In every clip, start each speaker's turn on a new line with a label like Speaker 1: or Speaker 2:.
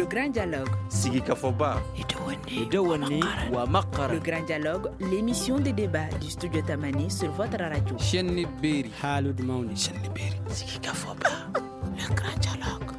Speaker 1: Le grand dialogue.
Speaker 2: Sigi Kafoba.
Speaker 1: Le grand dialogue, l'émission de débat du studio Tamani sur votre radio.
Speaker 3: Sigi
Speaker 1: Kafoba. Le grand dialogue.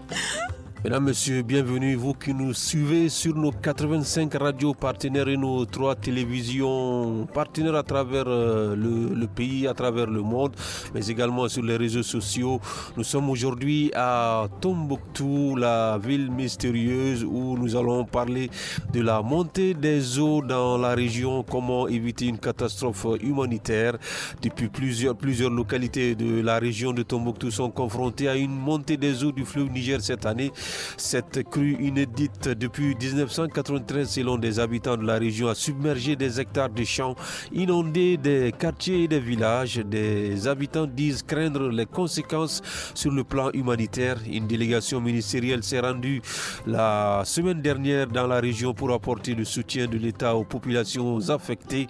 Speaker 2: Mesdames, Messieurs, bienvenue, vous qui nous suivez sur nos 85 radios partenaires et nos 3 télévisions partenaires à travers le pays, à travers le monde, mais également sur les réseaux sociaux. Nous sommes aujourd'hui à Tombouctou, la ville mystérieuse où nous allons parler de la montée des eaux dans la région, comment éviter une catastrophe humanitaire. Depuis plusieurs localités de la région de Tombouctou sont confrontées à une montée des eaux du fleuve Niger cette année. Cette crue inédite depuis 1993 selon des habitants de la région a submergé des hectares de champs, inondé des quartiers et des villages. Des habitants disent craindre les conséquences sur le plan humanitaire. Une délégation ministérielle s'est rendue la semaine dernière dans la région pour apporter le soutien de l'État aux populations affectées.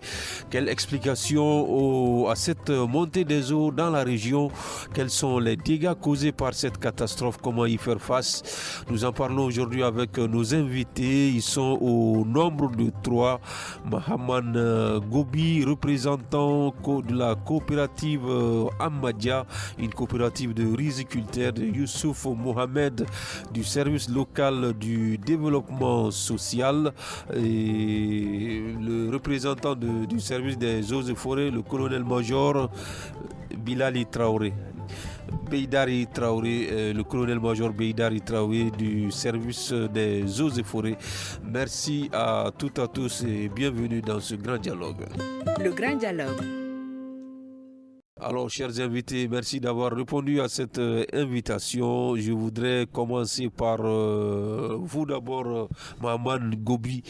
Speaker 2: Quelle explication à cette montée des eaux dans la région? Quels sont les dégâts causés par cette catastrophe? Comment y faire face? Nous en parlons aujourd'hui avec nos invités. Ils sont au nombre de 3. Mahaman Gobi, représentant de la coopérative Amadia, une coopérative de riziculteurs. Youssouf Mohamed du service local du développement social et le représentant du service des eaux et forêts, le colonel-major Bilali Traoré. Beidari Traoré, le colonel-major Beidari Traoré du service des eaux et forêts. Merci à toutes et à tous et bienvenue dans ce grand dialogue.
Speaker 1: Le grand dialogue.
Speaker 2: Alors, chers invités, merci d'avoir répondu à cette invitation. Je voudrais commencer par vous d'abord, Mahaman Gobi.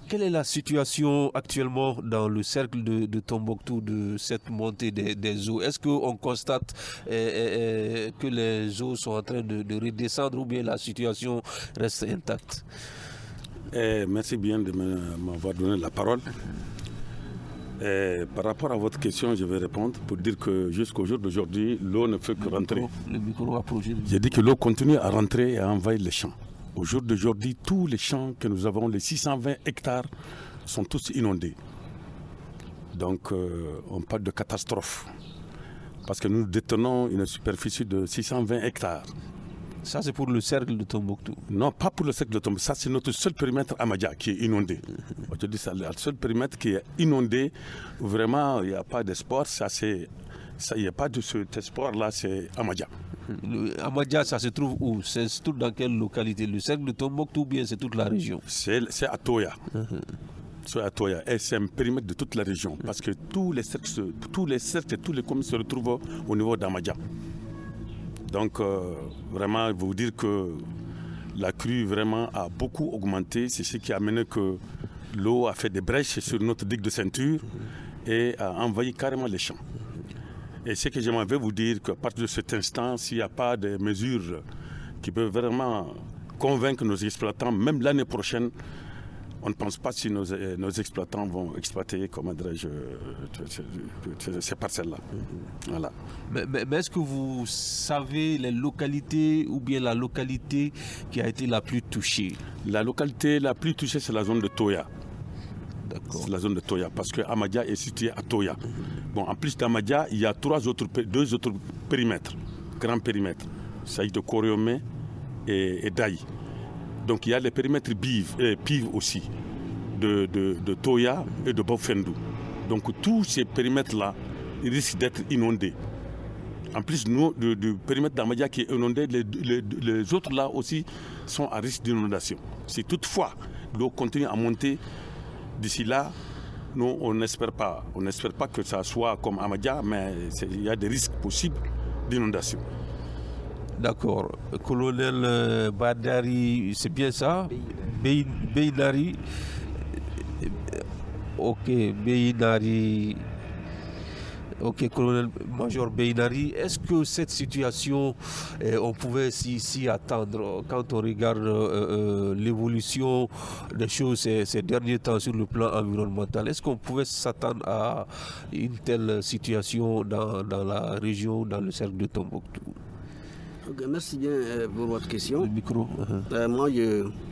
Speaker 2: Quelle est la situation actuellement dans le cercle de Tombouctou de cette montée des eaux? Est-ce qu'on constate que les eaux sont en train de redescendre ou bien la situation reste intacte?
Speaker 4: Merci bien de m'avoir donné la parole. Par rapport à votre question, je vais répondre pour dire que jusqu'au jour d'aujourd'hui, l'eau ne fait que rentrer. J'ai dit que l'eau continue à rentrer et à envahir les champs. Au jour d'aujourd'hui, tous les champs que nous avons, les 620 hectares, sont tous inondés. Donc, on parle de catastrophe. Parce que nous détenons une superficie de 620 hectares.
Speaker 2: Ça, c'est pour le cercle de Tombouctou?
Speaker 4: Non, pas pour le cercle de Tombouctou. Ça, c'est notre seul périmètre Amadia qui est inondé. Je dis ça, le seul périmètre qui est inondé. Vraiment, il n'y a pas d'espoir. Il n'y a pas de cet espoir-là, c'est Amadia.
Speaker 2: Amadia, ça se trouve où? C'est tout dans quelle localité? Le cercle de Tombouctou ou bien c'est toute la région?
Speaker 4: C'est à Toya. C'est à Toya. Et c'est un périmètre de toute la région. Parce que tous les cercles et tous les communes se retrouvent au niveau d'Amadia. Donc, vraiment, il faut vous dire que la crue vraiment a beaucoup augmenté. C'est ce qui a amené que l'eau a fait des brèches sur notre digue de ceinture et a envahi carrément les champs. Et ce que j'aimerais vous dire, qu'à partir de cet instant, s'il n'y a pas de mesures qui peuvent vraiment convaincre nos exploitants, même l'année prochaine, on ne pense pas si nos exploitants vont exploiter, comment dirais-je, ces parcelles-là. Voilà.
Speaker 2: Mais est-ce que vous savez les localités ou bien la localité qui a été la plus touchée?
Speaker 4: La localité la plus touchée, c'est la zone de Toya.
Speaker 2: D'accord.
Speaker 4: C'est la zone de Toya, parce que Amadia est situé à Toya. Bon, en plus d'Amadia, il y a deux autres périmètres, grands périmètres. Il s'agit de Koriomé et Daï. Donc il y a les périmètres Pive aussi, de Toya et de Bofendou. Donc tous ces périmètres-là, ils risquent d'être inondés. En plus, du périmètre d'Amadia qui est inondé, les autres là aussi sont à risque d'inondation. Si toutefois l'eau continue à monter, d'ici là, nous on n'espère pas que ça soit comme Amadia, mais il y a des risques possibles d'inondation.
Speaker 2: D'accord. Colonel Badari, c'est bien ça? Beidari. Ok, Beidari. Ok, colonel-major Beidari. Est-ce que cette situation, on pouvait s'y attendre quand on regarde l'évolution des choses ces derniers temps sur le plan environnemental? Est-ce qu'on pouvait s'attendre à une telle situation dans la région, dans le cercle de Tombouctou?
Speaker 3: Okay, merci bien pour votre question.
Speaker 2: Le micro.
Speaker 3: Moi,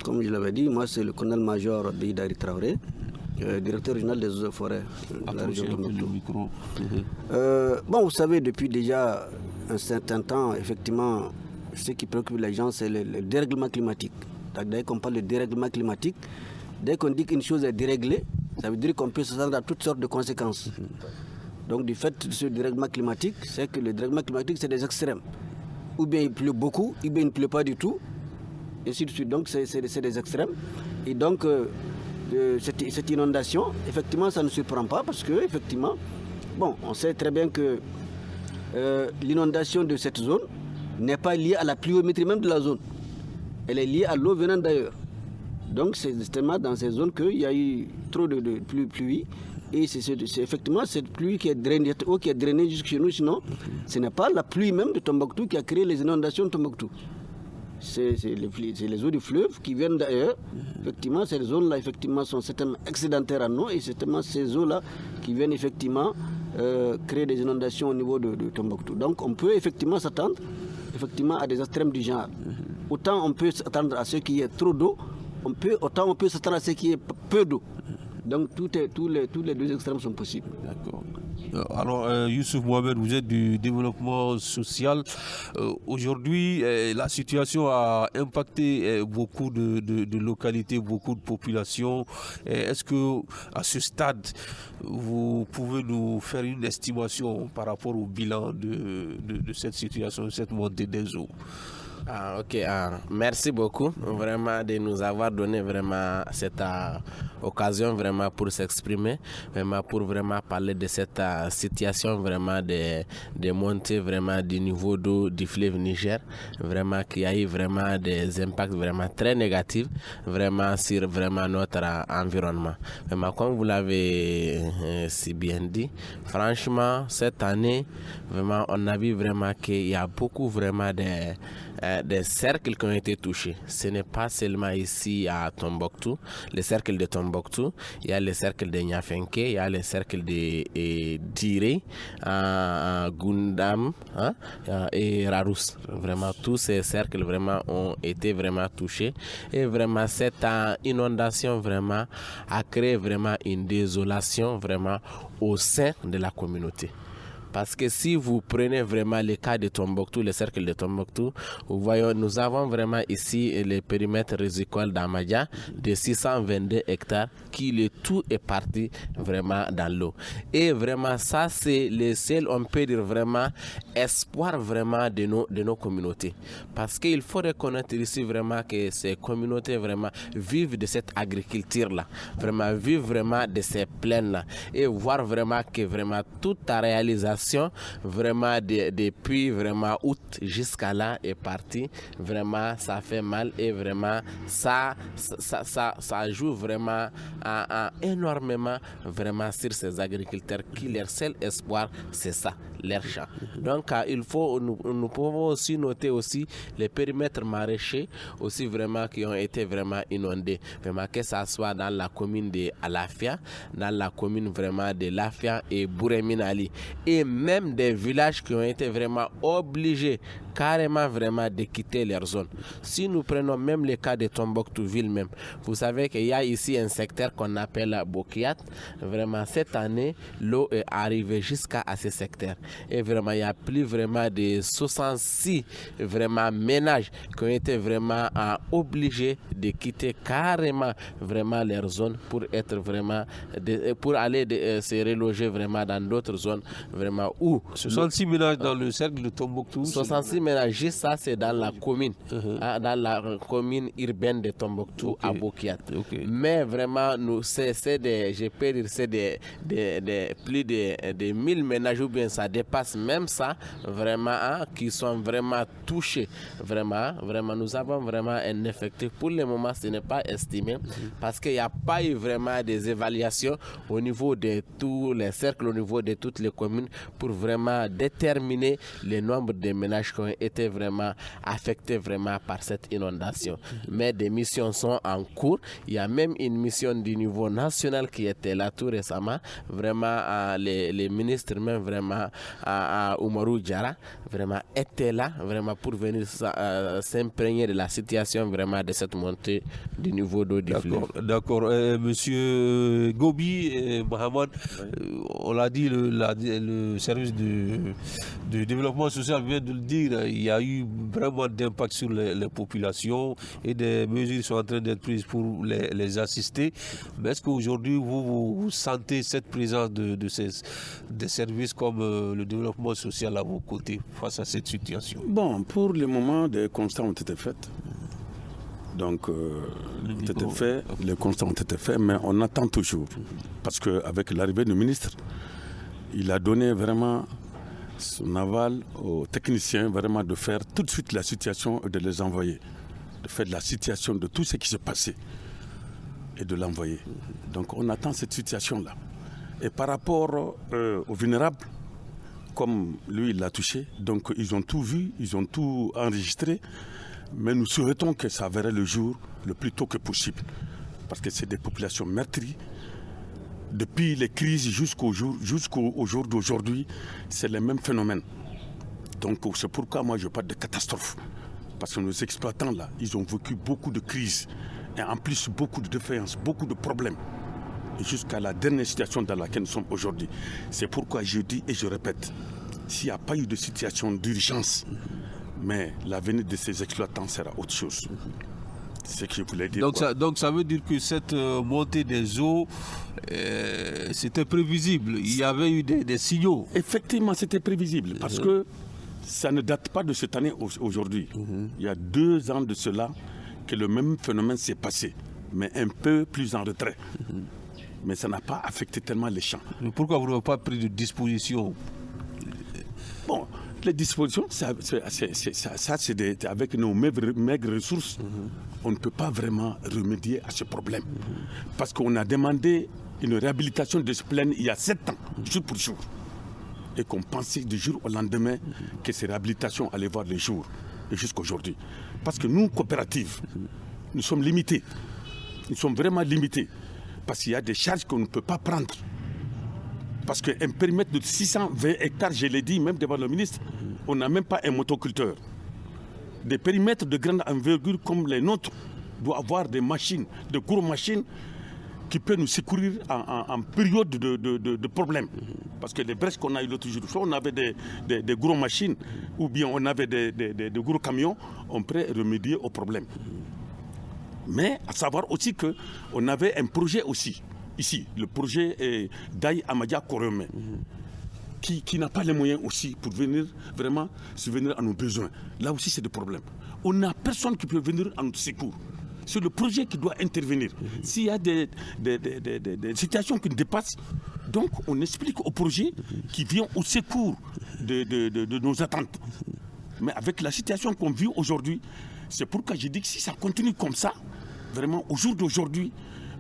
Speaker 3: comme je l'avais dit, moi c'est le colonel-major Bidari Traoré, directeur régional des eaux et forêts de la région de Tombouctou. Bon, vous savez, depuis déjà un certain temps, effectivement, ce qui préoccupe les gens, c'est le dérèglement climatique. Dès qu'on parle de dérèglement climatique, dès qu'on dit qu'une chose est déréglée, ça veut dire qu'on peut s'attendre à toutes sortes de conséquences. Donc, du fait de ce dérèglement climatique, c'est que le dérèglement climatique, c'est des extrêmes. Ou bien il pleut beaucoup, ou bien il ne pleut pas du tout, et ainsi de suite. Donc, c'est des extrêmes. Et donc, cette inondation, effectivement, ça ne surprend pas parce que, effectivement, bon, on sait très bien que l'inondation de cette zone n'est pas liée à la pluviométrie même de la zone. Elle est liée à l'eau venant d'ailleurs. Donc c'est justement dans ces zones qu'il y a eu trop de pluie. Et c'est effectivement cette pluie qui est drainée, cette eau qui est drainée jusque chez nous. Sinon, ce n'est pas la pluie même de Tombouctou qui a créé les inondations de Tombouctou. C'est les eaux du fleuve qui viennent d'ailleurs. Effectivement, ces zones-là effectivement, sont certainement excédentaires en eau. Et c'est certainement ces eaux-là qui viennent effectivement créer des inondations au niveau de Tombouctou. Donc on peut effectivement s'attendre à des extrêmes du genre. Autant on peut s'attendre à ce qu'il y ait trop d'eau, autant on peut s'attendre à ce qu'il y ait peu d'eau. Donc tous les deux extrêmes sont possibles.
Speaker 2: D'accord. Alors Youssouf Mohamed, vous êtes du développement social. Aujourd'hui, la situation a impacté beaucoup de localités, beaucoup de populations. Est-ce que à ce stade, vous pouvez nous faire une estimation par rapport au bilan de cette situation, de cette montée des eaux?
Speaker 5: Merci beaucoup vraiment de nous avoir donné vraiment cette occasion vraiment pour s'exprimer, vraiment pour vraiment parler de cette situation vraiment de montée vraiment du niveau d'eau du fleuve Niger, vraiment qui a eu vraiment des impacts vraiment très négatifs vraiment sur vraiment notre environnement. Vraiment comme vous l'avez si bien dit, franchement cette année vraiment on a vu vraiment qu'il y a beaucoup vraiment des cercles qui ont été touchés. Ce n'est pas seulement ici à Tombouctou, le cercle de Tombouctou, il y a le cercle de Niafenke, il y a le cercle de Diré, Gundam et Rarous. Vraiment, tous ces cercles vraiment ont été vraiment touchés et vraiment cette inondation vraiment a créé vraiment une désolation vraiment au sein de la communauté. Parce que si vous prenez vraiment le cas de Tombouctou, le cercle de Tombouctou, vous voyez, nous avons vraiment ici le périmètre risicole d'Amadia de 622 hectares qui le tout est parti vraiment dans l'eau. Et vraiment ça c'est le seul, on peut dire vraiment, espoir vraiment de nos communautés. Parce qu'il faut reconnaître ici vraiment que ces communautés vraiment vivent de cette agriculture-là, vraiment vivent vraiment de ces plaines-là et voir vraiment que vraiment toute ta réalisation vraiment depuis vraiment août jusqu'à là est parti, vraiment ça fait mal et vraiment ça joue vraiment énormément vraiment sur ces agriculteurs qui leur seul espoir c'est ça, leur champ. Donc nous pouvons aussi noter aussi les périmètres maraîchers aussi vraiment qui ont été vraiment inondés, vraiment que ça soit dans la commune de Alafia, dans la commune vraiment de Lafia et Bouré-Minali et même des villages qui ont été vraiment obligés carrément vraiment de quitter leur zone. Si nous prenons même le cas de Tombouctou ville même, vous savez qu'il y a ici un secteur qu'on appelle Bokiat. Vraiment cette année, l'eau est arrivée jusqu'à ce secteur. Et vraiment il y a plus vraiment de 66 vraiment ménages qui ont été vraiment obligés de quitter carrément vraiment leur zone pour être vraiment pour aller se reloger vraiment dans d'autres zones vraiment où
Speaker 2: 66 ménages dans le cercle de Tombouctou.
Speaker 5: 66 ménages, juste ça c'est dans la commune, dans la commune urbaine de Tombouctou à Bokiat. Mais vraiment nous c'est je peux dire c'est des plus de 1000 ménages ou bien ça dépasse même ça vraiment qui sont vraiment touchés. Vraiment nous avons vraiment un effectif. Pour le moment ce n'est pas estimé parce qu'il n'y a pas eu vraiment des évaluations au niveau de tous les cercles, au niveau de toutes les communes pour vraiment déterminer le nombre de ménages qui ont été vraiment affectés vraiment par cette inondation. Mais des missions sont en cours. Il y a même une mission du niveau national qui était là tout récemment. Vraiment les ministres même vraiment à Oumarou Diarra, vraiment était là vraiment pour venir s'imprégner de la situation vraiment de cette montée du niveau d'eau du fleuve.
Speaker 2: D'accord. Monsieur Gobi Mohamed, on l'a dit, le service de développement social vient de le dire, il y a eu vraiment d'impact sur les populations et des mesures sont en train d'être prises pour les assister. Mais est-ce qu'aujourd'hui vous sentez cette présence des services comme le développement social à vos côtés face à cette situation?
Speaker 4: Bon, pour le moment, des constats ont été faits. Donc, les constats ont été faits, mais on attend toujours. Parce qu'avec l'arrivée du ministre, il a donné vraiment son aval aux techniciens vraiment de faire tout de suite la situation et de les envoyer. De faire la situation de tout ce qui s'est passé et de l'envoyer. Donc on attend cette situation-là. Et par rapport aux vulnérables, comme lui il l'a touché, donc ils ont tout vu, ils ont tout enregistré, mais nous souhaitons que ça verrait le jour le plus tôt que possible. Parce que c'est des populations meurtries. Depuis les crises jusqu'au jour d'aujourd'hui, c'est le même phénomène. Donc c'est pourquoi moi je parle de catastrophe. Parce que nos exploitants là, ils ont vécu beaucoup de crises. Et en plus beaucoup de défaillances, beaucoup de problèmes. Et jusqu'à la dernière situation dans laquelle nous sommes aujourd'hui. C'est pourquoi je dis et je répète, s'il n'y a pas eu de situation d'urgence, mais l'avenir de ces exploitants sera autre chose. C'est ce que je voulais dire.
Speaker 2: Donc ça veut dire que cette montée des eaux, c'était prévisible. Il y avait eu des signaux.
Speaker 4: Effectivement, c'était prévisible parce que ça ne date pas de cette année aujourd'hui. Il y a 2 ans de cela que le même phénomène s'est passé, mais un peu plus en retrait. Mais ça n'a pas affecté tellement les champs.
Speaker 2: Mais pourquoi vous n'avez pas pris de dispositions?
Speaker 4: Bon, les dispositions, c'est avec nos maigres ressources, on ne peut pas vraiment remédier à ce problème. Parce qu'on a demandé une réhabilitation de ce plaine il y a 7 ans, jour pour jour. Et qu'on pensait du jour au lendemain que ces réhabilitations allaient voir le jour, et jusqu'aujourd'hui. Parce que nous, coopératives, nous sommes limités. Nous sommes vraiment limités. Parce qu'il y a des charges qu'on ne peut pas prendre. Parce qu'un périmètre de 620 hectares, je l'ai dit même devant le ministre, on n'a même pas un motoculteur. Des périmètres de grande envergure comme les nôtres doivent avoir des machines, de grosses machines qui peuvent nous secourir en période de problème. Parce que les brèches qu'on a eu l'autre jour, soit on avait des grosses machines ou bien on avait des gros camions, on pourrait remédier au problème. Mais à savoir aussi qu'on avait un projet aussi, ici, le projet d'Aïe Amadia Korome, qui n'a pas les moyens aussi pour venir vraiment subvenir à nos besoins. Là aussi, c'est des problèmes. On n'a personne qui peut venir à notre secours. C'est le projet qui doit intervenir. S'il y a des situations qui nous dépassent, donc on explique au projet qui vient au secours de nos attentes. Mais avec la situation qu'on vit aujourd'hui, c'est pourquoi je dis que si ça continue comme ça, vraiment au jour d'aujourd'hui,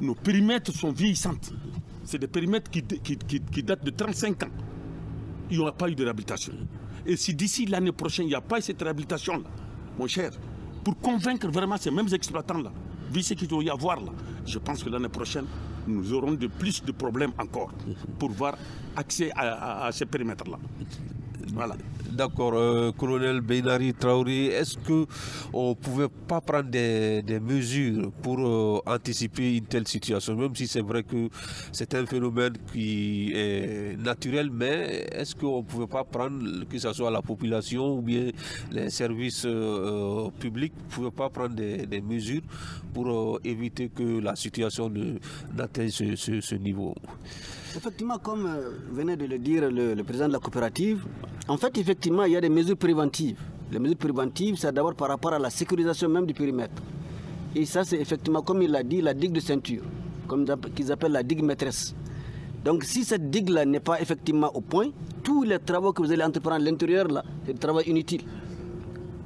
Speaker 4: nos périmètres sont vieillissants. C'est des périmètres qui datent de 35 ans. Il n'y aura pas eu de réhabilitation. Et si d'ici l'année prochaine, il n'y a pas eu cette réhabilitation-là, mon cher, pour convaincre vraiment ces mêmes exploitants-là, vu ce qu'il doit y avoir là, je pense que l'année prochaine, nous aurons plus de problèmes encore pour avoir accès à ces périmètres-là. Voilà.
Speaker 2: D'accord, colonel Beynari Traoré, est-ce qu'on ne pouvait pas prendre des mesures pour anticiper une telle situation, même si c'est vrai que c'est un phénomène qui est naturel, mais est-ce qu'on ne pouvait pas prendre, que ce soit la population ou bien les services publics, ne pouvaient pas prendre des mesures pour éviter que la situation n'atteigne ce niveau?
Speaker 3: Effectivement, comme venait de le dire le président de la coopérative, en fait, effectivement, il y a des mesures préventives. Les mesures préventives, c'est d'abord par rapport à la sécurisation même du périmètre. Et ça, c'est effectivement, comme il l'a dit, la digue de ceinture, qu'ils appellent la digue maîtresse. Donc, si cette digue-là n'est pas effectivement au point, tous les travaux que vous allez entreprendre à l'intérieur, là, c'est du travail inutile.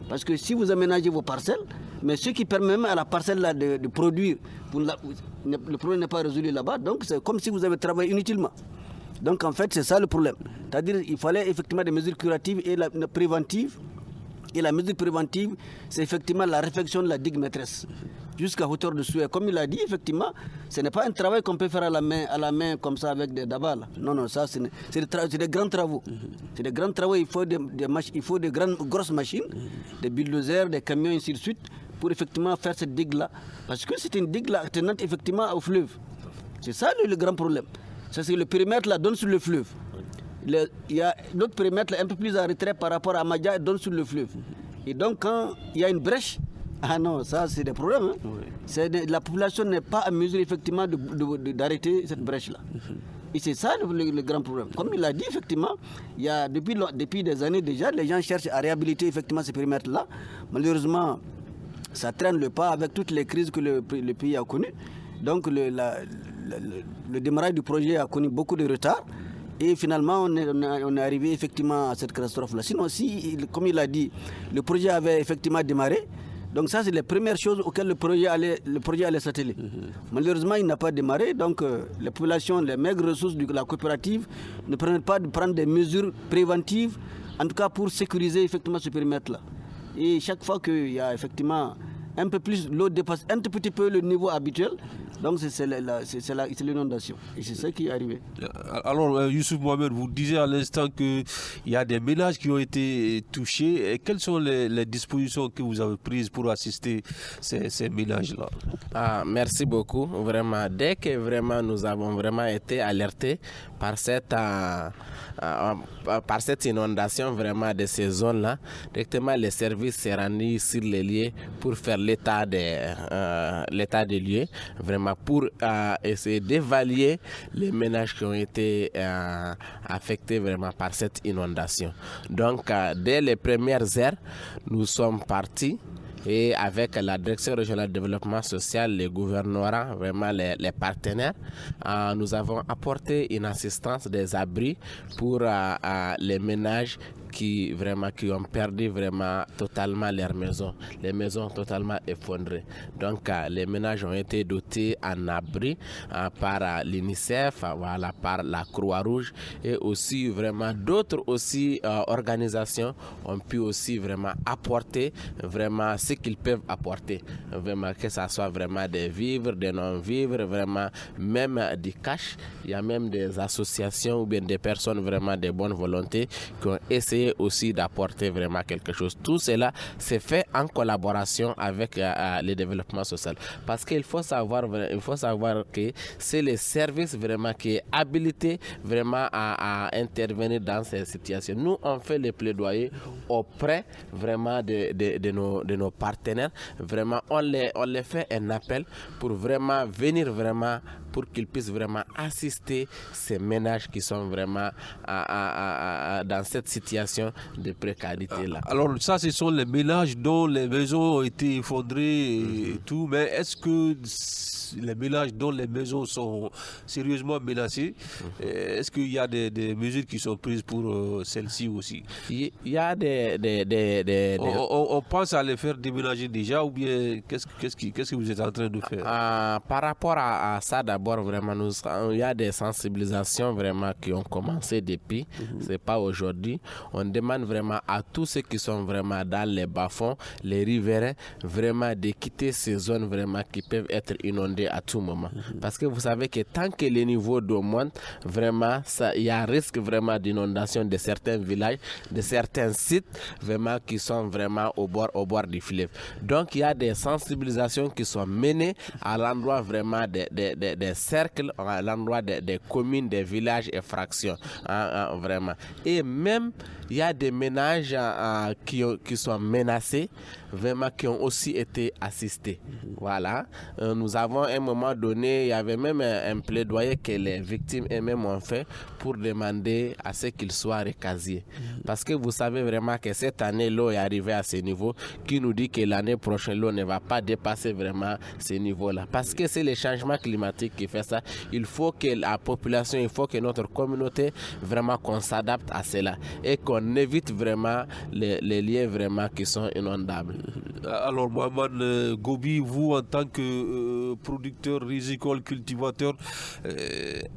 Speaker 3: Parce que si vous aménagez vos parcelles, mais ce qui permet même à la parcelle là de produire, le problème n'est pas résolu là-bas, donc c'est comme si vous avez travaillé inutilement. Donc en fait c'est ça le problème. C'est-à-dire qu'il fallait effectivement des mesures curatives et préventives. Et la mesure préventive, c'est effectivement la réfection de la digue maîtresse jusqu'à hauteur de souhait. Comme il a dit, effectivement, Ce n'est pas un travail qu'on peut faire à la main comme ça avec des dabas. Non, ça c'est des grands travaux. C'est des grands travaux, il faut des grosses machines, des bulldozers, des camions, ainsi de suite, pour effectivement faire cette digue-là. Parce que c'est une digue là attenante effectivement au fleuve. C'est ça le grand problème. Ça, c'est le périmètre là donne sur le fleuve. Il y a l'autre périmètre là, un peu plus en retrait par rapport à Madia et donne sur le fleuve. Et donc quand il y a une brèche, ah non, ça c'est des problèmes. Hein. Oui. La population n'est pas à mesure effectivement d'arrêter cette brèche-là. Et c'est ça le grand problème. Comme il l'a dit, effectivement, il y a, depuis des années déjà, les gens cherchent à réhabiliter effectivement ces périmètres-là. Malheureusement, ça traîne le pas avec toutes les crises que le pays a connues. Donc le démarrage du projet a connu beaucoup de retard. Et finalement, on est arrivé effectivement à cette catastrophe-là. Sinon, comme il a dit, le projet avait effectivement démarré. Donc ça, c'est les premières choses auxquelles le projet allait s'atteler. Malheureusement, il n'a pas démarré. Donc les populations, les maigres ressources de la coopérative ne permettent pas de prendre des mesures préventives, en tout cas pour sécuriser effectivement ce périmètre-là. Et chaque fois qu'il y a effectivement un peu plus, l'eau dépasse un tout petit peu le niveau habituel, donc c'est l'inondation. Et c'est ça qui est arrivé.
Speaker 2: Alors, Youssouf Mohamed, vous disiez à l'instant qu'il y a des ménages qui ont été touchés. Et quelles sont les dispositions que vous avez prises pour assister ces ménages-là?
Speaker 5: Merci beaucoup. Vraiment, dès que vraiment nous avons vraiment été alertés par cette inondation vraiment de ces zones-là, directement les services s'est rendu sur les lieux pour faire l'état des lieux, vraiment pour essayer d'évaluer les ménages qui ont été affectés vraiment par cette inondation. Donc, dès les premières heures, nous sommes partis. Et avec la Direction régionale de développement social, les gouvernements, vraiment les partenaires, nous avons apporté une assistance des abris pour les ménages qui ont perdu vraiment totalement leurs maisons, les maisons totalement effondrées. Donc les ménages ont été dotés en abri par l'UNICEF, par la Croix-Rouge et aussi vraiment d'autres aussi organisations ont pu aussi vraiment apporter vraiment ce qu'ils peuvent apporter, vraiment que ça soit vraiment des vivres, des non-vivres, vraiment même du cash. Il y a même des associations ou bien des personnes vraiment de bonne volonté qui ont essayé aussi d'apporter vraiment quelque chose. Tout cela c'est fait en collaboration avec le développement social. Parce qu'il faut savoir que c'est le service vraiment qui est habilité vraiment à intervenir dans ces situations. Nous, on fait les plaidoyers auprès vraiment de nos partenaires. Vraiment, on les fait un appel pour vraiment venir vraiment pour qu'ils puissent vraiment assister ces ménages qui sont vraiment dans cette situation de précarité là.
Speaker 2: Alors ça, ce sont les ménages dont les maisons ont été effondrées et tout, mais est-ce que les ménages dont les maisons sont sérieusement menacées, est-ce qu'il y a des mesures qui sont prises pour celles-ci aussi?
Speaker 5: Il y a
Speaker 2: on pense à les faire déménager déjà, ou bien qu'est-ce que vous êtes en train de faire?
Speaker 5: Par rapport à ça, d'abord vraiment il y a des sensibilisations vraiment qui ont commencé depuis, c'est pas aujourd'hui. On demande vraiment à tous ceux qui sont vraiment dans les bas-fonds, les riverains, vraiment de quitter ces zones vraiment qui peuvent être inondées à tout moment. Parce que vous savez que tant que les niveaux d'eau montent, vraiment, il y a un risque vraiment d'inondation de certains villages, de certains sites vraiment qui sont vraiment au bord du fleuve. Donc il y a des sensibilisations qui sont menées à l'endroit vraiment des cercles, à l'endroit des communes, des villages et fractions. Vraiment. Et même il y a des ménages qui sont menacés, vraiment qui ont aussi été assistés. Voilà. Nous avons à un moment donné, il y avait même un plaidoyer que les victimes elles-mêmes ont fait pour demander à ce qu'ils soient recasiers. Parce que vous savez vraiment que cette année, l'eau est arrivée à ce niveau, qui nous dit que l'année prochaine, l'eau ne va pas dépasser vraiment ce niveau-là. Parce que c'est le changement climatique qui fait ça. Il faut que la population, il faut que notre communauté, vraiment qu'on s'adapte à cela et qu'on évite vraiment les lieux vraiment qui sont inondables.
Speaker 2: Alors Mohamed Gobi, vous en tant que producteurs, rizicoles, cultivateurs,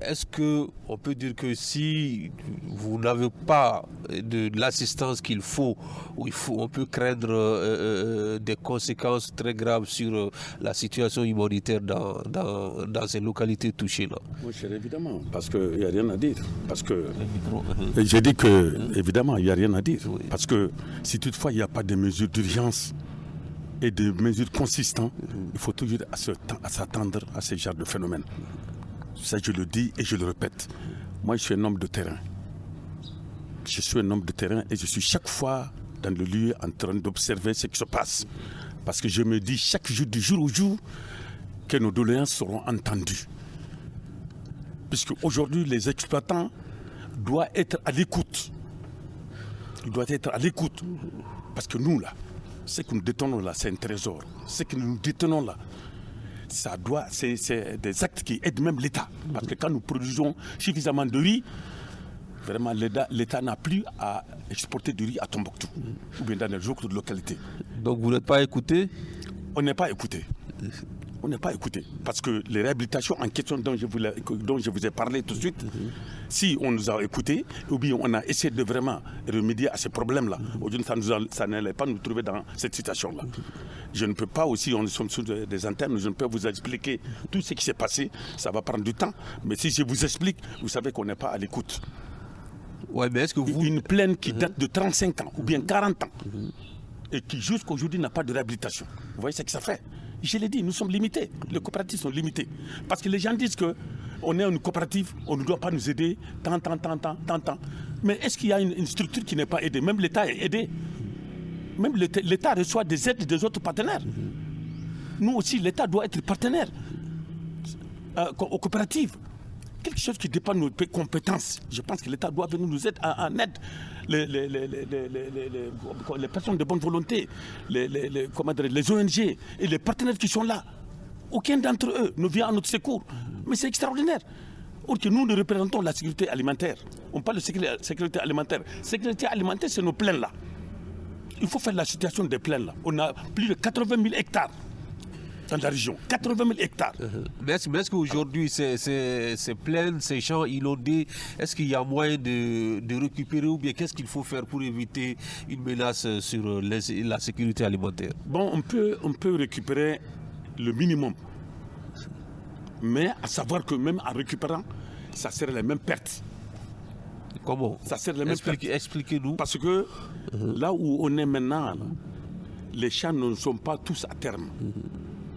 Speaker 2: est-ce qu'on peut dire que si vous n'avez pas de l'assistance qu'il faut, on peut craindre des conséquences très graves sur la situation humanitaire dans ces localités touchées-là?
Speaker 4: Oui, cher, évidemment, parce qu'il n'y a rien à dire. Parce que j'ai dit que, évidemment, il n'y a rien à dire. Oui. Parce que si toutefois il n'y a pas de mesures d'urgence et de mesures consistantes, il faut toujours s'attendre à ce genre de phénomène. Ça, je le dis et je le répète. Moi, je suis un homme de terrain. Je suis un homme de terrain et je suis chaque fois dans le lieu en train d'observer ce qui se passe. Parce que je me dis chaque jour, du jour au jour, que nos doléances seront entendues. Puisque aujourd'hui, les exploitants doivent être à l'écoute. Ils doivent être à l'écoute. Parce que nous, là, ce que nous détenons là, c'est un trésor. Ce que nous détenons là, c'est des actes qui aident même l'État. Parce que quand nous produisons suffisamment de riz, vraiment l'État n'a plus à exporter du riz à Tombouctou ou bien dans les autres localités.
Speaker 2: Donc vous n'êtes pas écouté?
Speaker 4: On n'est pas écouté. On n'est pas écouté. Parce que les réhabilitations en question dont je vous ai parlé tout de suite, si on nous a écoutés, ou bien on a essayé de vraiment remédier à ces problèmes-là, aujourd'hui ça n'allait pas nous trouver dans cette situation-là. Je ne peux pas aussi, on sommes sur des antennes, je ne peux vous expliquer tout ce qui s'est passé, ça va prendre du temps. Mais si je vous explique, vous savez qu'on n'est pas à l'écoute.
Speaker 2: Ouais, mais est-ce que vous...
Speaker 4: Une plaine qui date de 35 ans ou bien 40 ans et qui jusqu'à aujourd'hui n'a pas de réhabilitation. Vous voyez ce que ça fait? Je l'ai dit, nous sommes limités. Les coopératives sont limitées. Parce que les gens disent qu'on est une coopérative, on ne doit pas nous aider, tant. Mais est-ce qu'il y a une structure qui n'est pas aidée? Même l'État est aidé. Même l'État reçoit des aides des autres partenaires. Nous aussi, l'État doit être partenaire aux coopératives. Quelque chose qui dépend de nos compétences. Je pense que l'État doit venir nous aider en aide. Les personnes de bonne volonté, les ONG et les partenaires qui sont là. Aucun d'entre eux ne vient à notre secours. Mais c'est extraordinaire. Or que nous représentons la sécurité alimentaire. On parle de sécurité alimentaire. Sécurité alimentaire, c'est nos plaines là. Il faut faire la situation des plaines là. On a plus de 80 000 hectares. Dans la région, 80 000 hectares.
Speaker 2: Mais est-ce qu'aujourd'hui, ces plaines, ces champs inondés, est-ce qu'il y a moyen de récupérer ou bien qu'est-ce qu'il faut faire pour éviter une menace sur la sécurité alimentaire?
Speaker 4: Bon, on peut récupérer le minimum. Mais à savoir que même en récupérant, ça serait les mêmes pertes.
Speaker 2: Comment?
Speaker 4: Ça serait les mêmes pertes.
Speaker 2: Expliquez-nous.
Speaker 4: Parce que là où on est maintenant, les champs ne sont pas tous à terme.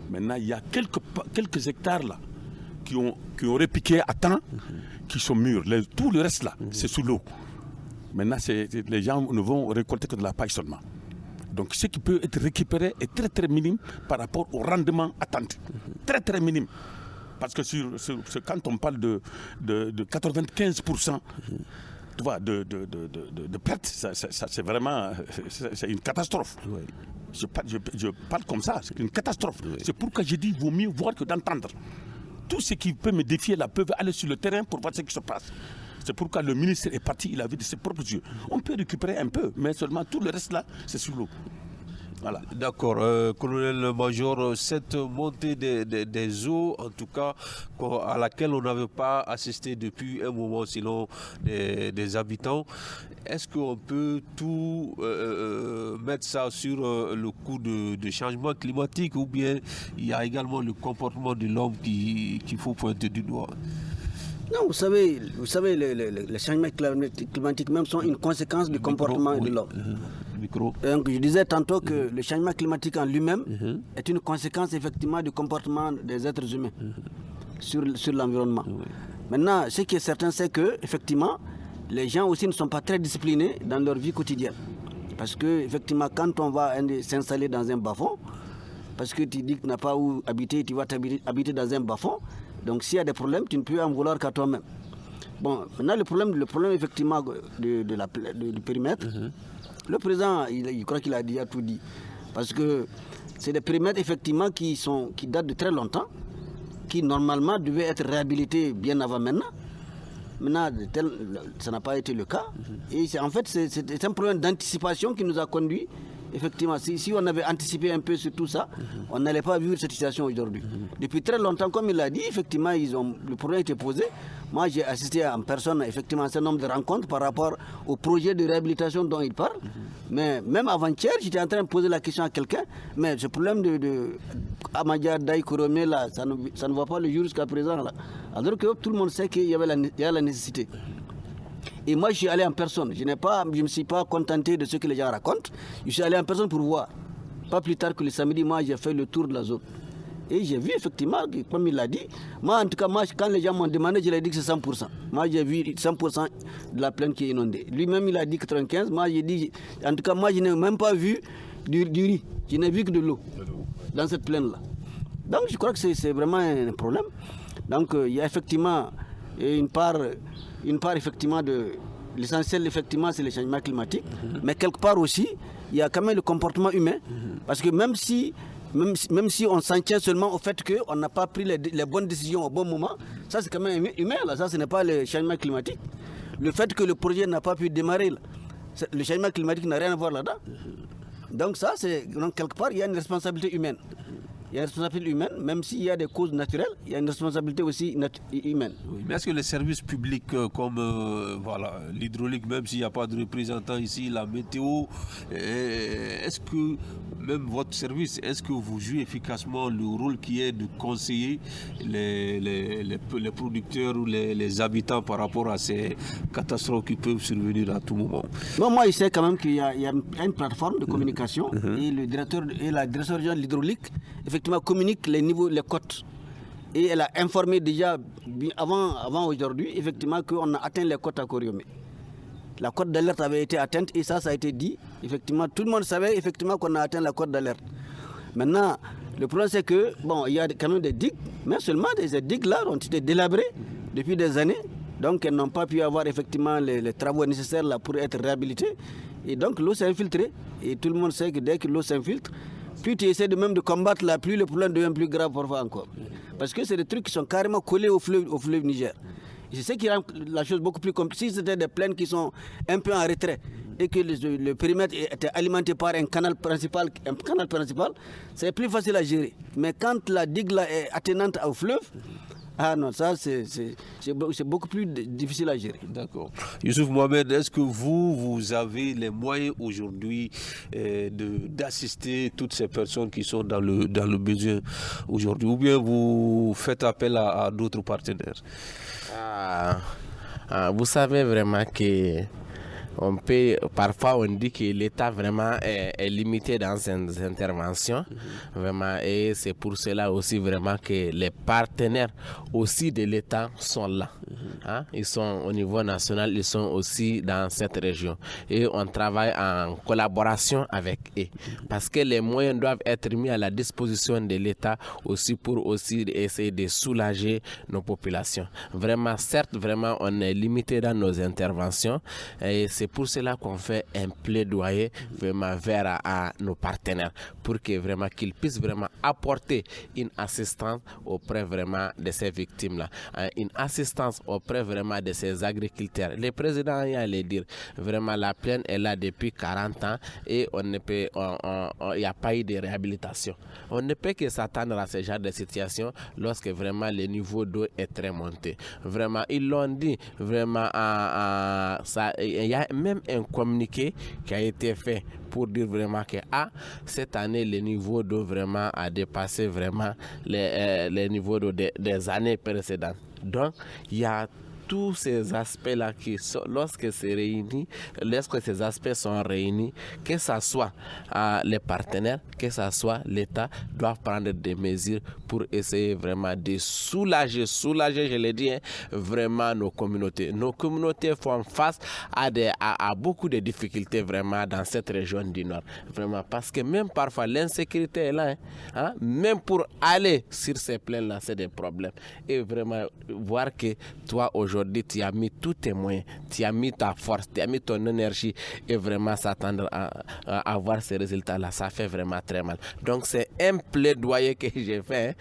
Speaker 4: Maintenant, il y a quelques hectares là qui ont repiqué à temps, qui sont mûrs. Tout le reste là, c'est sous l'eau. Maintenant, les gens ne vont récolter que de la paille seulement. Donc, ce qui peut être récupéré est très très minime par rapport au rendement attendu. Très très minime. Parce que quand on parle de 95%, tu vois, de pertes, c'est vraiment c'est une catastrophe. Oui. Je parle comme ça, c'est une catastrophe. Oui. C'est pourquoi je dis qu'il vaut mieux voir que d'entendre. Tout ce qui peut me défier là peuvent aller sur le terrain pour voir ce qui se passe. C'est pourquoi le ministre est parti, il a vu de ses propres yeux. On peut récupérer un peu, mais seulement tout le reste là, c'est sur l'eau. Voilà.
Speaker 2: D'accord, colonel-major, cette montée des eaux, en tout cas, à laquelle on n'avait pas assisté depuis un moment, selon des habitants, est-ce qu'on peut tout mettre ça sur le coup de changement climatique ou bien il y a également le comportement de l'homme qu'il faut pointer du doigt?
Speaker 3: Non, vous savez, les changements climatiques même sont une conséquence du comportement de l'homme. Donc, je disais tantôt que le changement climatique en lui-même est une conséquence effectivement du comportement des êtres humains sur l'environnement. Maintenant, ce qui est certain, c'est que effectivement, les gens aussi ne sont pas très disciplinés dans leur vie quotidienne. Parce que effectivement, quand on va s'installer dans un bas-fond, parce que tu dis que tu n'as pas où habiter, tu vas habiter dans un bas-fond. Donc s'il y a des problèmes, tu ne peux en vouloir qu'à toi-même. Bon, maintenant le problème effectivement du périmètre, le président, il croit qu'il a déjà tout dit. Parce que c'est des périmètres effectivement qui datent de très longtemps, qui normalement devaient être réhabilités bien avant maintenant. Maintenant, ça n'a pas été le cas. Et en fait, c'est un problème d'anticipation qui nous a conduit effectivement, si on avait anticipé un peu sur tout ça, on n'allait pas vivre cette situation aujourd'hui. Depuis très longtemps, comme il l'a dit, effectivement, le problème a été posé. Moi, j'ai assisté en personne, effectivement, à un certain nombre de rencontres par rapport au projet de réhabilitation dont il parle. Mais même avant-hier, j'étais en train de poser la question à quelqu'un, mais ce problème de Amadia Daï Koromé, là, ça ne voit pas le jour jusqu'à présent. Là. Alors que tout le monde sait qu'il y avait la nécessité. Et moi, je suis allé en personne. Je ne me suis pas contenté de ce que les gens racontent. Je suis allé en personne pour voir. Pas plus tard que le samedi, moi, j'ai fait le tour de la zone. Et j'ai vu effectivement, comme il l'a dit, moi, en tout cas, quand les gens m'ont demandé, je leur ai dit que c'est 100%. Moi, j'ai vu 100% de la plaine qui est inondée. Lui-même, il a dit 95. Moi, j'ai dit, en tout cas, moi, je n'ai même pas vu du riz. Je n'ai vu que de l'eau dans cette plaine-là. Donc, je crois que c'est vraiment un problème. Donc, il y a effectivement une part effectivement l'essentiel effectivement c'est le changement climatique, mais quelque part aussi il y a quand même le comportement humain, parce que même si on s'en tient seulement au fait qu'on n'a pas pris les bonnes décisions au bon moment, ça c'est quand même humain là, ça ce n'est pas le changement climatique. Le fait que le projet n'a pas pu démarrer là, le changement climatique n'a rien à voir là-dedans. Donc ça donc quelque part il y a une responsabilité humaine. Il y a une responsabilité humaine, même s'il y a des causes naturelles, il y a une responsabilité aussi humaine.
Speaker 2: Oui, mais est-ce que les services publics comme l'hydraulique, même s'il n'y a pas de représentant ici, la météo, est-ce que même votre service, est-ce que vous jouez efficacement le rôle qui est de conseiller les producteurs ou les habitants par rapport à ces catastrophes qui peuvent survenir à tout moment?
Speaker 3: Bon, moi, je sais quand même qu'il y a une plateforme de communication et la direction régionale de l'hydraulique effectivement communique les cotes. Et elle a informé déjà avant aujourd'hui effectivement qu'on a atteint les cotes à Koriomé. La cote d'alerte avait été atteinte et ça a été dit. Effectivement, tout le monde savait effectivement qu'on a atteint la cote d'alerte. Maintenant, le problème c'est que il y a quand même des digues, mais seulement ces digues là ont été délabrées depuis des années. Donc elles n'ont pas pu avoir effectivement les travaux nécessaires là pour être réhabilitées. Et donc l'eau s'est infiltrée. Et tout le monde sait que dès que l'eau s'infiltre, plus tu essaies de même de combattre là, plus le problème devient plus grave parfois encore. Parce que c'est des trucs qui sont carrément collés au fleuve Niger. Et c'est ce qui rend la chose beaucoup plus compliquée. Si c'était des plaines qui sont un peu en retrait et que le périmètre était alimenté par un canal principal, c'est plus facile à gérer. Mais quand la digue là est attenante au fleuve, ah non, ça c'est beaucoup plus difficile à gérer.
Speaker 2: D'accord. Youssouf Mohamed, est-ce que vous avez les moyens aujourd'hui d'assister toutes ces personnes qui sont dans le besoin aujourd'hui, ou bien vous faites appel à d'autres partenaires?
Speaker 5: Vous savez vraiment que parfois on dit que l'État vraiment est limité dans ses interventions, vraiment, et c'est pour cela aussi vraiment que les partenaires aussi de l'État sont là. Ils sont au niveau national, ils sont aussi dans cette région et on travaille en collaboration avec eux parce que les moyens doivent être mis à la disposition de l'État aussi pour aussi essayer de soulager nos populations. Vraiment, certes, vraiment on est limité dans nos interventions et c'est pour cela qu'on fait un plaidoyer vraiment vers à nos partenaires pour que vraiment qu'ils puissent vraiment apporter une assistance auprès vraiment de ces victimes-là, une assistance auprès vraiment de ces agriculteurs. Le président allait dire vraiment la plaine est là depuis 40 ans et il n'y a pas eu de réhabilitation. On ne peut que s'attendre à ce genre de situation lorsque vraiment le niveau d'eau est très monté. Vraiment, ils l'ont dit, vraiment, il y a même un communiqué qui a été fait pour dire vraiment que cette année le niveau d'eau vraiment a dépassé vraiment les niveaux d'eau des années précédentes. Donc il y a tous ces aspects-là qui sont, lorsque ces aspects sont réunis, que ce soit les partenaires, que ce soit l'État, doivent prendre des mesures pour essayer vraiment de soulager, je l'ai dit, vraiment nos communautés. Nos communautés font face à beaucoup de difficultés vraiment dans cette région du Nord. Vraiment, parce que même parfois l'insécurité est là. Même pour aller sur ces plaines-là, c'est des problèmes. Et vraiment, voir que toi, aujourd'hui, tu as mis tous tes moyens, tu as mis ta force, tu as mis ton énergie et vraiment s'attendre à avoir ces résultats-là, ça fait vraiment très mal. Donc c'est un plaidoyer que j'ai fait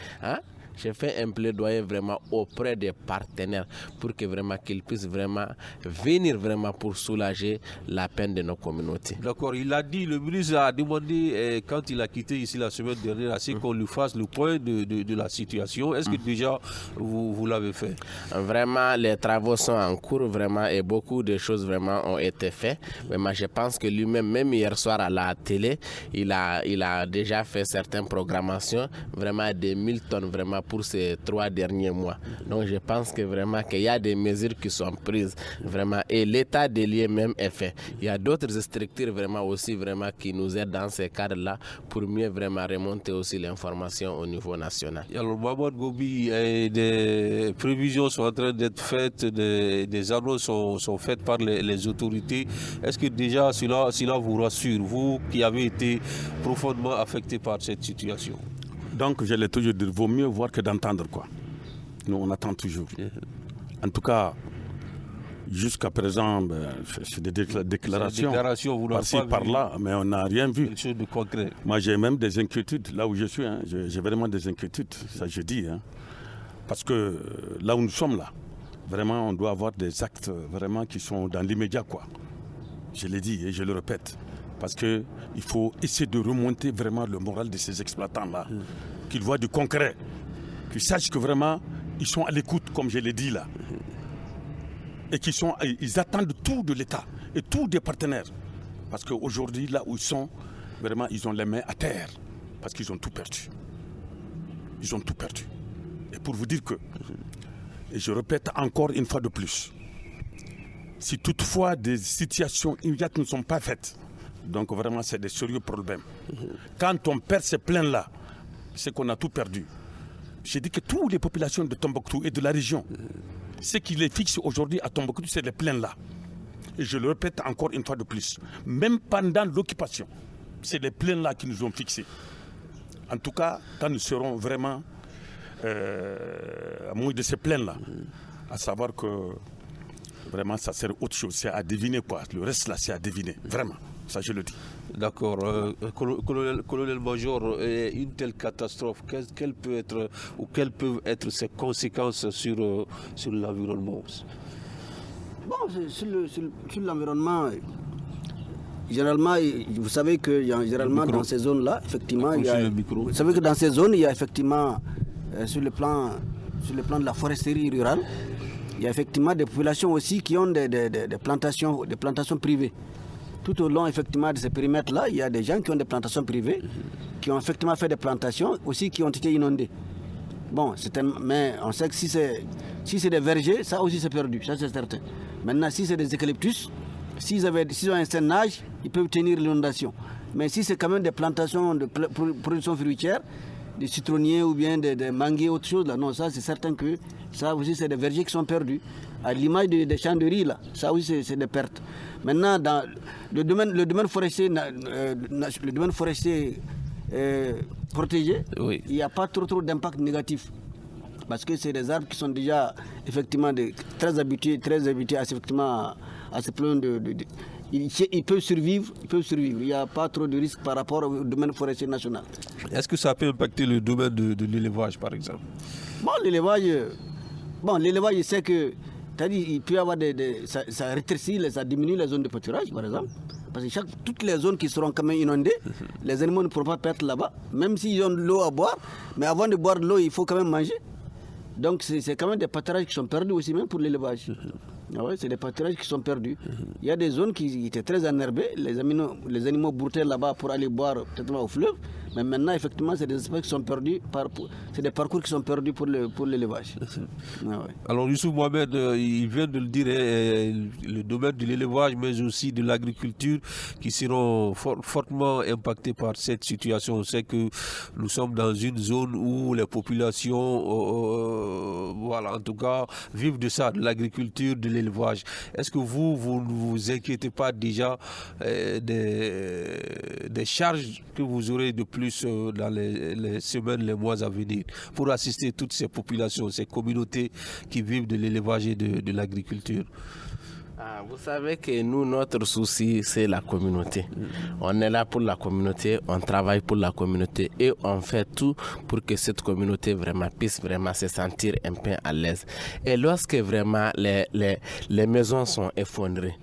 Speaker 5: j'ai fait un plaidoyer vraiment auprès des partenaires pour que vraiment qu'ils puissent vraiment venir vraiment pour soulager la peine de nos communautés.
Speaker 2: D'accord, il a dit, le ministre a demandé quand il a quitté ici la semaine dernière, c'est qu'on lui fasse le point de la situation. Est-ce que déjà vous l'avez fait?
Speaker 5: Vraiment, les travaux sont en cours vraiment et beaucoup de choses vraiment ont été faites. Vraiment, je pense que lui-même, même hier soir à la télé, il a déjà fait certaines programmations, vraiment des 1000 tonnes vraiment pour ces 3 derniers mois. Donc je pense que vraiment qu'il y a des mesures qui sont prises vraiment et l'état des lieux même est fait. Il y a d'autres structures vraiment aussi vraiment qui nous aident dans ces cadres-là pour mieux vraiment remonter aussi l'information au niveau national.
Speaker 2: Alors Mahmoud Gobi, des prévisions sont en train d'être faites, des annonces sont faites par les autorités. Est-ce que déjà cela vous rassure, vous qui avez été profondément affecté par cette situation?
Speaker 4: Donc je l'ai toujours dit, il vaut mieux voir que d'entendre quoi. Nous on attend toujours. En tout cas, jusqu'à présent, c'est des déclarations par-ci, par-là, mais on n'a rien vu.
Speaker 2: Quelque chose de concret.
Speaker 4: Moi j'ai même des inquiétudes, là où je suis, j'ai vraiment des inquiétudes, ça je dis. Parce que là où nous sommes là, vraiment on doit avoir des actes vraiment qui sont dans l'immédiat quoi. Je l'ai dit et je le répète. Parce qu'il faut essayer de remonter vraiment le moral de ces exploitants-là. Qu'ils voient du concret. Qu'ils sachent que vraiment, ils sont à l'écoute, comme je l'ai dit là. Et ils attendent tout de l'État et tous des partenaires. Parce qu'aujourd'hui, là où ils sont, vraiment, ils ont les mains à terre. Parce qu'ils ont tout perdu. Ils ont tout perdu. Et pour vous dire que, et je répète encore une fois de plus, si toutefois des situations immédiates ne sont pas faites, donc vraiment c'est des sérieux problèmes. Quand on perd ces plains-là, c'est qu'on a tout perdu. J'ai dit que toutes les populations de Tombouctou et de la région, ce qui les fixe aujourd'hui à Tombouctou, c'est les plains-là. Et je le répète encore une fois de plus, même pendant l'occupation, c'est les plains-là qui nous ont fixés. En tout cas, quand nous serons vraiment à moins de ces plains-là, à savoir que vraiment ça sert autre chose, c'est à deviner quoi. Le reste là, c'est à deviner, vraiment. Ça, je le dis.
Speaker 2: D'accord. Colonel-major, une telle catastrophe, quelles peuvent être ses conséquences sur l'environnement?
Speaker 3: Bon, sur l'environnement, généralement, vous savez que généralement dans ces zones-là, effectivement, vous savez que dans ces zones, il y a effectivement, sur le plan de la foresterie rurale, il y a effectivement des populations aussi qui ont des plantations privées. Tout au long effectivement de ces périmètres-là, il y a des gens qui ont des plantations privées, qui ont effectivement fait des plantations aussi qui ont été inondées. Bon, mais on sait que si c'est des vergers, ça aussi c'est perdu, ça c'est certain. Maintenant, si c'est des eucalyptus, s'ils ont un certain âge, ils peuvent tenir l'inondation. Mais si c'est quand même des plantations de production fruitière, des citronniers ou bien des manguiers, autre chose, là, non, ça c'est certain que ça aussi c'est des vergers qui sont perdus. À l'image des champs de riz, là, ça aussi c'est des pertes. Maintenant, dans le domaine forestier, protégé, oui, il n'y a pas trop d'impact négatif. Parce que c'est des arbres qui sont déjà effectivement très habitués à ce plan ils peuvent survivre. Il n'y a pas trop de risques par rapport au domaine forestier national.
Speaker 2: Est-ce que ça peut impacter le domaine de l'élevage, par exemple?
Speaker 3: Bon, l'élevage, c'est que, c'est-à-dire, il peut y avoir ça rétrécit, ça diminue les zones de pâturage, par exemple. Parce que toutes les zones qui seront quand même inondées, les animaux ne pourront pas perdre là-bas, même s'ils ont de l'eau à boire. Mais avant de boire de l'eau, il faut quand même manger. Donc c'est quand même des pâturages qui sont perdus aussi, même pour l'élevage. Ah ouais, c'est des pâturages qui sont perdus. Il y a des zones qui étaient très enherbées, les animaux broutaient là-bas pour aller boire peut-être au fleuve. Mais maintenant, effectivement, c'est des espaces qui sont perdus, c'est des parcours qui sont perdus pour l'élevage. Ah ouais.
Speaker 2: Alors, Youssouf Mohamed, il vient de le dire, le domaine de l'élevage, mais aussi de l'agriculture, qui seront fortement impactés par cette situation. On sait que nous sommes dans une zone où les populations, voilà, en tout cas, vivent de ça, de l'agriculture, de l'élevage. Est-ce que vous ne vous inquiétez pas déjà des charges que vous aurez de plus dans les semaines, les mois à venir pour assister toutes ces populations, ces communautés qui vivent de l'élevage et de l'agriculture?
Speaker 5: Vous savez que nous, notre souci, c'est la communauté. On est là pour la communauté, on travaille pour la communauté et on fait tout pour que cette communauté vraiment puisse vraiment se sentir un peu à l'aise. Et lorsque vraiment les maisons sont effondrées,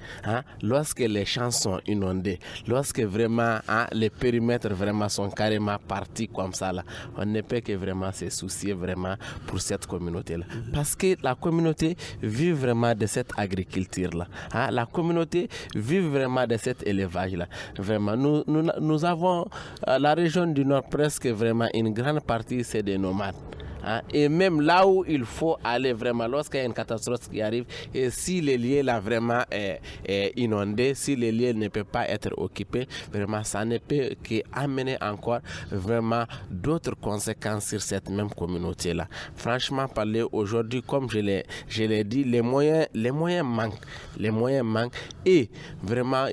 Speaker 5: lorsque les champs sont inondés, lorsque vraiment les périmètres vraiment sont carrément partis comme ça, là, on ne peut que vraiment se soucier vraiment pour cette communauté-là. Parce que la communauté vit vraiment de cette agriculture-là. La communauté vit vraiment de cet élevage-là. Vraiment, nous avons la région du Nord, presque vraiment une grande partie, c'est des nomades. Et même là où il faut aller vraiment, lorsqu'il y a une catastrophe qui arrive, et si le lieu là vraiment est inondé, si le lieu ne peut pas être occupé, vraiment ça ne peut qu'amener encore vraiment d'autres conséquences sur cette même communauté là. Franchement parler, aujourd'hui, comme je l'ai dit, les moyens manquent et vraiment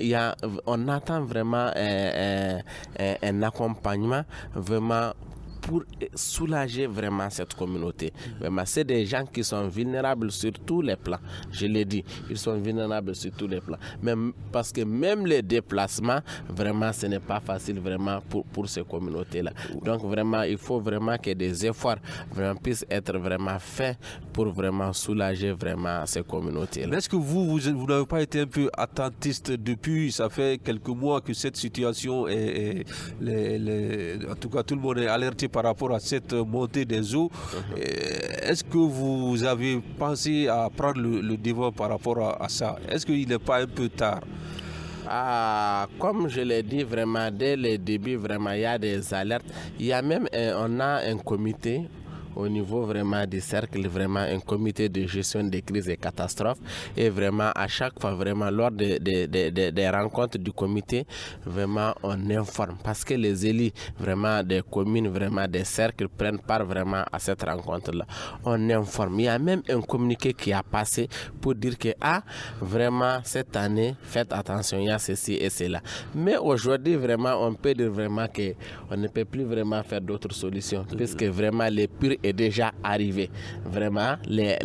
Speaker 5: on attend vraiment un accompagnement vraiment pour soulager vraiment cette communauté. Vraiment, c'est des gens qui sont vulnérables sur tous les plans. Je l'ai dit, ils sont vulnérables sur tous les plans. Même, parce que même les déplacements, vraiment, ce n'est pas facile vraiment pour ces communautés-là. Donc vraiment, il faut vraiment que des efforts vraiment puissent être vraiment faits pour vraiment soulager vraiment ces communautés-là.
Speaker 2: Est-ce que vous n'avez pas été un peu attentiste depuis, ça fait quelques mois que cette situation est en tout cas tout le monde est alerté par rapport à cette montée des eaux. Est-ce que vous avez pensé à prendre le devant par rapport à ça? Est-ce qu'il n'est pas un peu tard?
Speaker 5: Comme je l'ai dit vraiment dès le début, vraiment il y a des alertes. Il y a même on a un comité au niveau vraiment du cercle, vraiment un comité de gestion des crises et catastrophes, et vraiment à chaque fois vraiment lors des rencontres du comité, vraiment on informe parce que les élus vraiment des communes, vraiment des cercles prennent part vraiment à cette rencontre-là. On informe. Il y a même un communiqué qui a passé pour dire que vraiment cette année faites attention, il y a ceci et cela. Mais aujourd'hui vraiment on peut dire vraiment que on ne peut plus vraiment faire d'autres solutions puisque vraiment les pires est déjà arrivé. Vraiment, les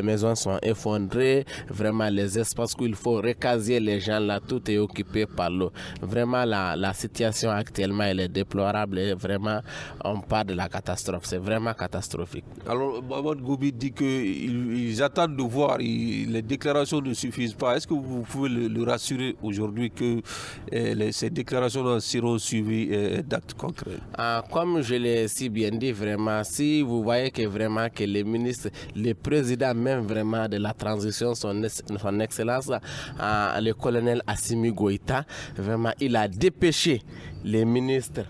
Speaker 5: maisons sont effondrées. Vraiment, les espaces où il faut recasier les gens là, tout est occupé par l'eau. Vraiment, la situation actuellement, elle est déplorable et vraiment, on parle de la catastrophe. C'est vraiment catastrophique.
Speaker 2: Alors, Mamadou Goubi dit qu'ils attendent de voir, les déclarations ne suffisent pas. Est-ce que vous pouvez le rassurer aujourd'hui que ces déclarations seront suivies d'actes concrets?
Speaker 5: Comme je l'ai si bien dit, vraiment, si vous voyez que vraiment que les ministres, les présidents même vraiment de la transition, son excellence, le colonel Assimi Goïta, vraiment, il a dépêché les ministres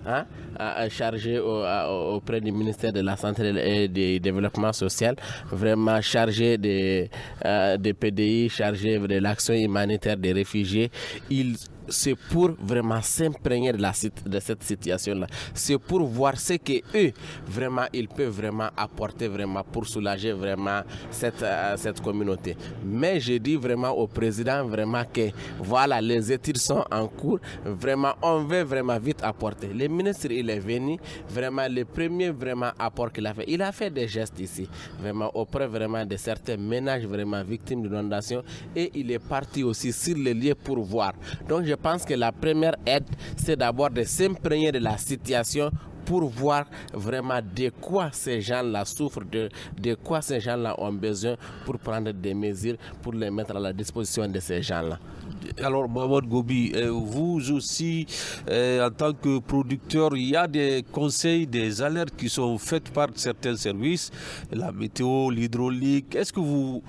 Speaker 5: chargés auprès du ministère de la Santé et du Développement social, vraiment chargés des PDI, chargés de l'action humanitaire des réfugiés. C'est pour vraiment s'imprégner de cette situation-là. C'est pour voir ce que eux vraiment ils peuvent vraiment apporter vraiment pour soulager vraiment cette communauté. Mais je dis vraiment au président vraiment que voilà, les études sont en cours. Vraiment, on veut vraiment vite apporter. Le ministre il est venu vraiment le premier vraiment apport qu'il a fait. Il a fait des gestes ici vraiment auprès vraiment de certains ménages vraiment victimes d'inondation et il est parti aussi sur les lieux pour voir. Donc je pense que la première aide, c'est d'abord de s'imprégner de la situation pour voir vraiment de quoi ces gens-là souffrent, de quoi ces gens-là ont besoin pour prendre des mesures, pour les mettre à la disposition de ces gens-là.
Speaker 2: Alors, Mamadou Goubi, vous aussi, en tant que producteur, il y a des conseils, des alertes qui sont faites par certains services, la météo, l'hydraulique. Est-ce que vous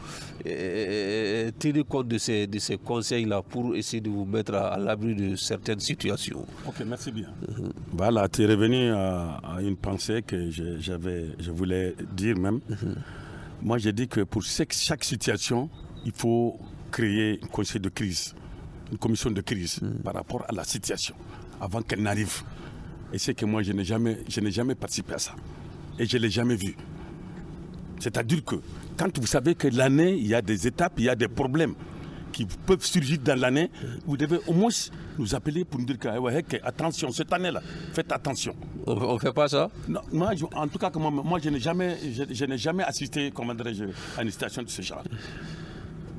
Speaker 2: tenez compte de ces conseils-là pour essayer de vous mettre à l'abri de certaines situations?
Speaker 4: Ok, merci bien. Voilà, tu es revenu à une pensée que je voulais dire même. Moi, j'ai dit que pour chaque situation, il faut créer un conseil de crise, une commission de crise par rapport à la situation, avant qu'elle n'arrive. Et c'est que moi, je n'ai jamais participé à ça. Et je ne l'ai jamais vu. C'est-à-dire que quand vous savez que l'année, il y a des étapes, il y a des problèmes qui peuvent surgir dans l'année, vous devez au moins nous appeler pour nous dire que attention, cette année-là, faites attention.
Speaker 2: On ne fait pas ça?
Speaker 4: Non, moi, en tout cas, moi je n'ai jamais assisté, comment dirais-je, à une situation de ce genre.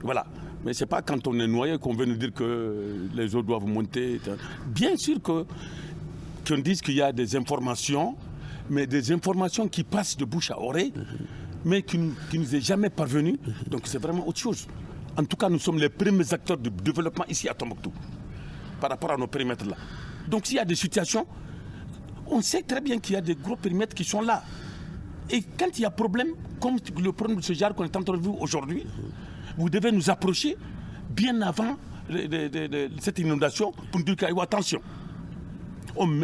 Speaker 4: Voilà. Mais ce n'est pas quand on est noyé qu'on veut nous dire que les eaux doivent monter. Bien sûr qu'on dise qu'il y a des informations, mais des informations qui passent de bouche à oreille, mais qui ne nous est jamais parvenues. Donc c'est vraiment autre chose. En tout cas, nous sommes les premiers acteurs du développement ici à Tombouctou, par rapport à nos périmètres là. Donc s'il y a des situations, on sait très bien qu'il y a des gros périmètres qui sont là. Et quand il y a problème, comme le problème de ce genre qu'on est en train de vivre aujourd'hui, vous devez nous approcher bien avant cette inondation pour nous dire qu'il y a attention.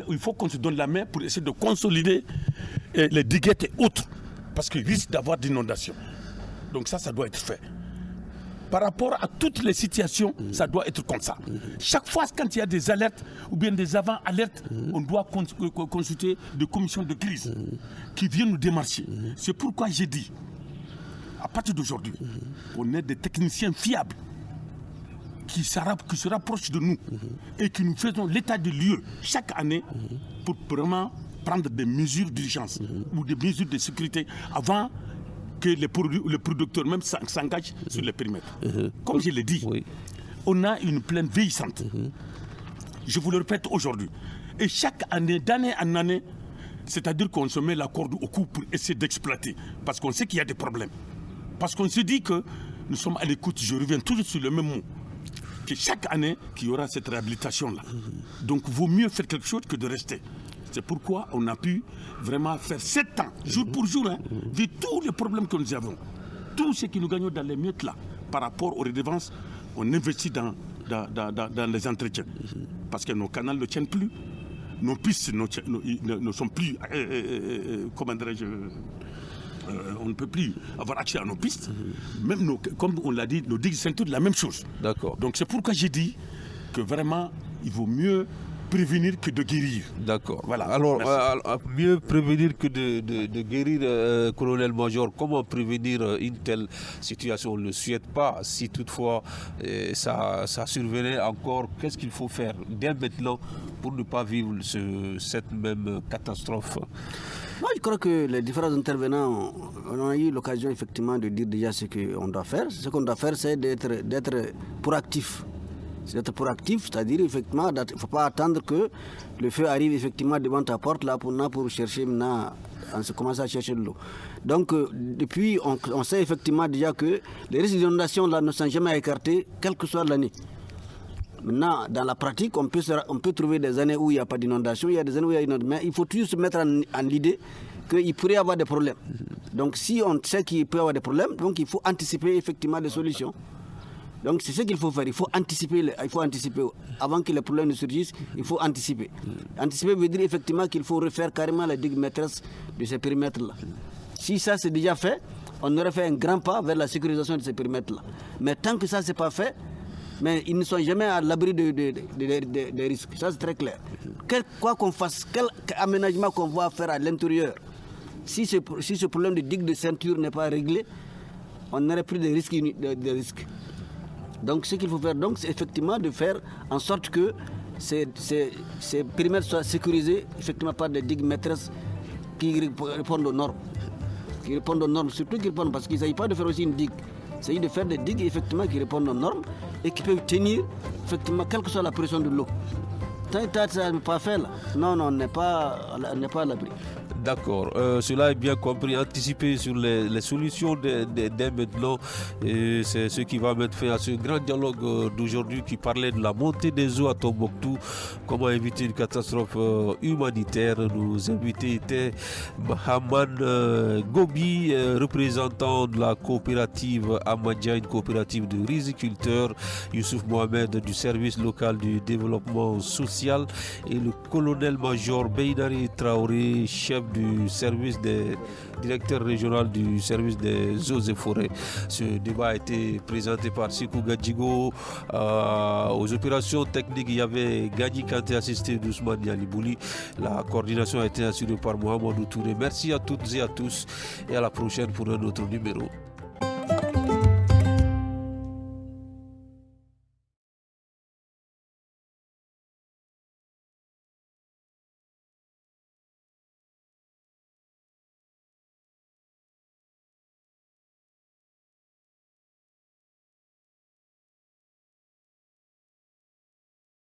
Speaker 4: Il faut qu'on se donne la main pour essayer de consolider les diguettes et autres, parce qu'il risque d'avoir d'inondations. Donc ça doit être fait. Par rapport à toutes les situations, ça doit être comme ça. Chaque fois, quand il y a des alertes ou bien des avant-alertes, on doit consulter des commissions de crise qui viennent nous démarcher. C'est pourquoi j'ai dit, à partir d'aujourd'hui, on est des techniciens fiables qui se rapprochent de nous et qui nous faisons l'état de lieu chaque année pour vraiment prendre des mesures d'urgence ou des mesures de sécurité avant que les producteurs même s'engagent sur les périmètres. Comme je l'ai dit, on a une plaine vieillissante. Je vous le répète aujourd'hui. Et chaque année, d'année en année, c'est-à-dire qu'on se met la corde au cou pour essayer d'exploiter. Parce qu'on sait qu'il y a des problèmes. Parce qu'on se dit que nous sommes à l'écoute, je reviens toujours sur le même mot, que chaque année, qu'il y aura cette réhabilitation-là. Donc, il vaut mieux faire quelque chose que de rester. C'est pourquoi on a pu vraiment faire 7 ans, jour pour jour, vu tous les problèmes que nous avons. Tout ce que nous gagnons dans les miettes là, par rapport aux redevances, on investit dans les entretiens. Parce que nos canaux ne tiennent plus, nos pistes ne sont plus, comment dirais-je, on ne peut plus avoir accès à nos pistes. Même comme on l'a dit, nos digues ceintures, la même chose.
Speaker 2: D'accord.
Speaker 4: Donc c'est pourquoi j'ai dit que vraiment, il vaut mieux prévenir que de guérir.
Speaker 2: D'accord.
Speaker 4: Voilà.
Speaker 2: Alors, mieux prévenir que de guérir, colonel-major. Comment prévenir une telle situation? On ne le souhaite pas. Si toutefois ça survenait encore, qu'est-ce qu'il faut faire dès maintenant pour ne pas vivre cette même catastrophe?
Speaker 3: Moi, je crois que les différents intervenants ont eu l'occasion effectivement de dire déjà ce qu'on doit faire. Ce qu'on doit faire, c'est d'être proactif. C'est d'être proactif, c'est-à-dire effectivement, il ne faut pas attendre que le feu arrive effectivement devant ta porte là pour chercher maintenant, on commence à chercher de l'eau. Donc depuis, on sait effectivement déjà que les risques d'inondation là ne sont jamais écartés, quelle que soit l'année. Maintenant, dans la pratique, on peut trouver des années où il n'y a pas d'inondation, il y a des années où il y a inondation, mais il faut toujours se mettre en l'idée qu'il pourrait y avoir des problèmes. Donc si on sait qu'il peut y avoir des problèmes, donc il faut anticiper effectivement des solutions. Donc c'est ce qu'il faut faire, il faut anticiper avant que les problèmes ne surgissent, il faut anticiper. Anticiper veut dire effectivement qu'il faut refaire carrément la digue maîtresse de ces périmètres-là. Si ça c'est déjà fait, on aurait fait un grand pas vers la sécurisation de ces périmètres-là. Mais tant que ça c'est pas fait, mais ils ne sont jamais à l'abri des risques. Ça c'est très clair. Quoi qu'on fasse, quel aménagement qu'on va faire à l'intérieur, si ce problème de digue de ceinture n'est pas réglé, on n'aurait plus de risques. Donc ce qu'il faut faire, c'est effectivement de faire en sorte que ces périmètres soient sécurisés effectivement par des digues maîtresses qui répondent aux normes. Surtout qui répondent, parce qu'il ne s'agit pas de faire aussi une digue. Il s'agit de faire des digues effectivement qui répondent aux normes et qui peuvent tenir effectivement quelle que soit la pression de l'eau. Tant que ça n'est pas fait là, non, on n'est pas à l'abri.
Speaker 2: D'accord, cela est bien compris. Anticiper sur les solutions dès maintenant, c'est ce qui va mettre fin à ce grand dialogue d'aujourd'hui qui parlait de la montée des eaux à Tombouctou, comment éviter une catastrophe humanitaire. Nos invités étaient Mahaman Gobi, représentant de la coopérative Amadja, une coopérative de riziculteurs, Youssouf Mohamed du service local du développement social et le colonel-major Beynari Traoré, chef du service directeur régional du service des eaux et forêts. Ce débat a été présenté par Sikou Gadjigo. Aux opérations techniques, il y avait Gagny Kanté assisté d'Ousmane Yalibouli. La coordination a été assurée par Mohamed Touré. Merci à toutes et à tous et à la prochaine pour un autre numéro.